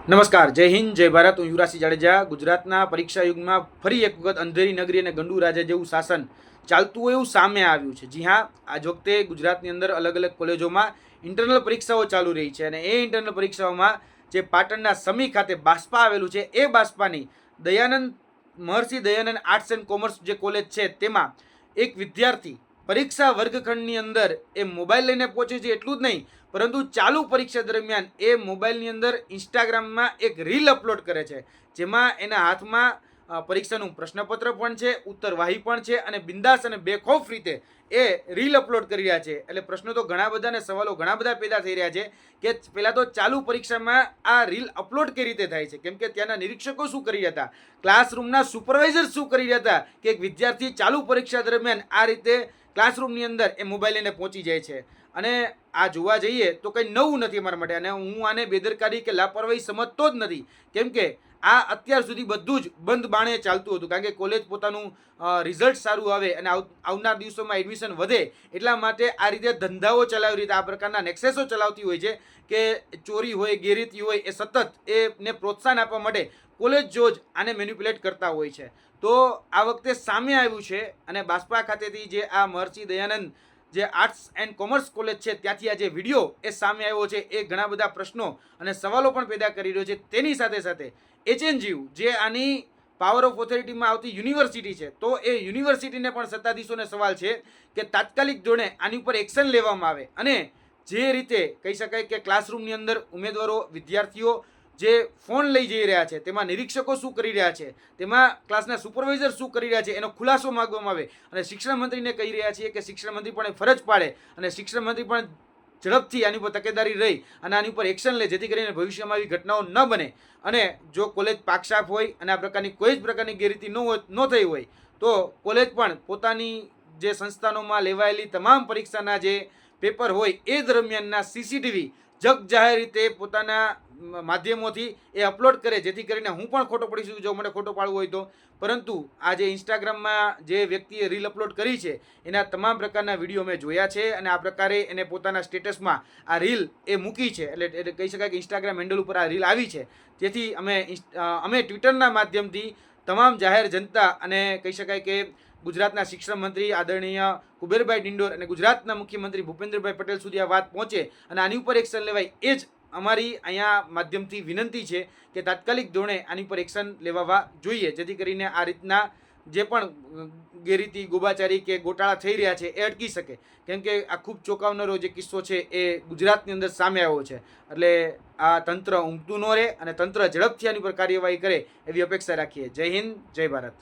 નમસ્કાર, જય હિન્દ, જય ભારત. હું યુવરાજસિંહ જાડેજા. ગુજરાતના પરીક્ષા યુગમાં ફરી એક વખત અંધેરી નગરી અને ગંડુ રાજા જેવું શાસન ચાલતું હોય એવું સામે આવ્યું છે. જી હા, આજ વખતે ગુજરાતની અંદર અલગ અલગ કોલેજોમાં ઇન્ટરનલ પરીક્ષાઓ ચાલુ રહી છે અને એ ઇન્ટરનલ પરીક્ષાઓમાં જે પાટણના સમી ખાતે બાસ્પા આવેલું છે એ બાસ્પાની મહર્ષિ દયાનંદ આર્ટ્સ એન્ડ કોમર્સ જે કોલેજ છે તેમાં એક વિદ્યાર્થી પરીક્ષા વર્ગખંડની અંદર એ મોબાઈલ લઈને પહોંચે છે. એટલું જ નહીં, પરંતુ ચાલુ પરીક્ષા દરમિયાન એ મોબાઈલની અંદર ઇન્સ્ટાગ્રામમાં એક રીલ અપલોડ કરે છે, જેમાં એના હાથમાં પરીક્ષાનું પ્રશ્નપત્ર પણ છે, ઉત્તરવાહી પણ છે અને બિંદાસ અને બેખૌફ રીતે એ રીલ અપલોડ કરી રહ્યા છે. એટલે પ્રશ્નો તો ઘણા બધા અને સવાલો ઘણા બધા પેદા થઈ રહ્યા છે કે પહેલાં તો ચાલુ પરીક્ષામાં આ રીલ અપલોડ કઈ રીતે થાય છે, કેમ કે ત્યાંના નિરીક્ષકો શું કરી રહ્યા હતા, ક્લાસરૂમના સુપરવાઇઝર શું કરી રહ્યા હતા કે એક વિદ્યાર્થી ચાલુ પરીક્ષા દરમિયાન આ રીતે ક્લાસરૂમની અંદર એ મોબાઈલ લઈને પહોંચી જાય છે. અને આ જોવા જઈએ તો કંઈ નવું નથી અમારા માટે, અને હું આને બેદરકારી કે લાપરવાહી સમજતો જ નથી, કેમ કે આ અત્યાર સુધી બધું જ બંધ બાણે ચાલતું હતું. કારણ કે કોલેજ પોતાનું રિઝલ્ટ સારું આવે અને આવનાર દિવસોમાં એડમિશન વધે એટલા માટે આ રીતે ધંધાઓ ચલાવી રીતે આ પ્રકારના નેક્સેસો ચલાવતી હોય છે કે ચોરી હોય, ગેરરીતિ હોય, એ સતત એને પ્રોત્સાહન આપવા માટે કોલેજ જોજ આને મેન્યુપ્યુલેટ કરતા હોય છે. તો આ વખતે સામે આવ્યું છે અને બાસ્પા ખાતેથી જે આ મહર્ષિ દયાનંદ જે આર્ટ્સ એન્ડ કોમર્સ કોલેજ છે ત્યાંથી આ જે વિડીયો એ સામે આવ્યો છે એ ઘણા બધા પ્રશ્નો અને સવાલો પણ પેદા કરી રહ્યો છે. તેની સાથે સાથે HNGU જે આની પાવર ઓફ ઓથોરિટીમાં આવતી યુનિવર્સિટી છે, તો એ યુનિવર્સિટીને પણ સત્તાધીશોને સવાલ છે કે તાત્કાલિક ધોરણે આની ઉપર એક્શન લેવામાં આવે અને જે રીતે કહી શકાય કે ક્લાસરૂમની અંદર ઉમેદવારો વિદ્યાર્થીઓ જે ફોન લઈ જઈ રહ્યા છે તેમાં નિરીક્ષકો શું કરી રહ્યા છે, તેમાં ક્લાસના સુપરવાઇઝર શું કરી રહ્યા છે, એનો ખુલાસો માંગવામાં આવે. અને શિક્ષણ મંત્રીને કહી રહ્યા છીએ કે શિક્ષણ મંત્રી પણ ફરજ પાડે અને શિક્ષણ મંત્રી પણ ઝડપથી આની ઉપર તકેદારી રહી અને આની ઉપર એક્શન લે, જેથી કરીને ભવિષ્યમાં આવી ઘટનાઓ ન બને. અને જો કોલેજ પાકસાફ હોય અને આ પ્રકારની કોઈ જ પ્રકારની ગેરરીતિ ન થઈ હોય તો કોલેજ પણ પોતાની જે સંસ્થાનોમાં લેવાયેલી તમામ પરીક્ષાના જે પેપર હોય એ દરમિયાનના CCTV જગ જાહેર રીતે પોતાના માધ્યમોથી એ અપલોડ કરે, જેથી કરીને હું પણ ખોટો પડી શકું જો મને ખોટો પાડવું હોય તો. પરંતુ આ જે ઇન્સ્ટાગ્રામમાં જે વ્યક્તિએ રીલ અપલોડ કરી છે એના તમામ પ્રકારના વિડીયો મેં જોયા છે અને આ પ્રકારે એને પોતાના સ્ટેટસમાં આ રીલ એ મૂકી છે. એટલે કહી શકાય કે ઇન્સ્ટાગ્રામ હેન્ડલ ઉપર આ રીલ આવી છે. જેથી અમે ટ્વિટરના માધ્યમથી તમામ જાહેર જનતા અને કહી શકાય કે ગુજરાતના શિક્ષણ મંત્રી આદરણીય કુબેરભાઈ ડિંડોર અને ગુજરાતના મુખ્યમંત્રી ભૂપેન્દ્રભાઈ પટેલ સુધી આ વાત પહોંચે અને આની ઉપર એક્શન લેવાય, એ જ અમારી અહીંયા માધ્યમથી વિનંતી છે કે તાત્કાલિક ધોરણે આની ઉપર એક્શન લેવા જોઈએ, જેથી કરીને આ રીતના જે પણ ગેરરીતિ, ગોબાચારી કે ગોટાળા થઈ રહ્યા છે એ અટકી શકે. કેમ કે આ ખૂબ ચોંકાવનારો જે કિસ્સો છે એ ગુજરાતની અંદર સામે આવ્યો છે. એટલે આ તંત્ર ઊંઘતું ન રહે અને તંત્ર ઝડપથી આની પર કાર્યવાહી કરે એવી અપેક્ષા રાખીએ. જય હિન્દ, જય ભારત.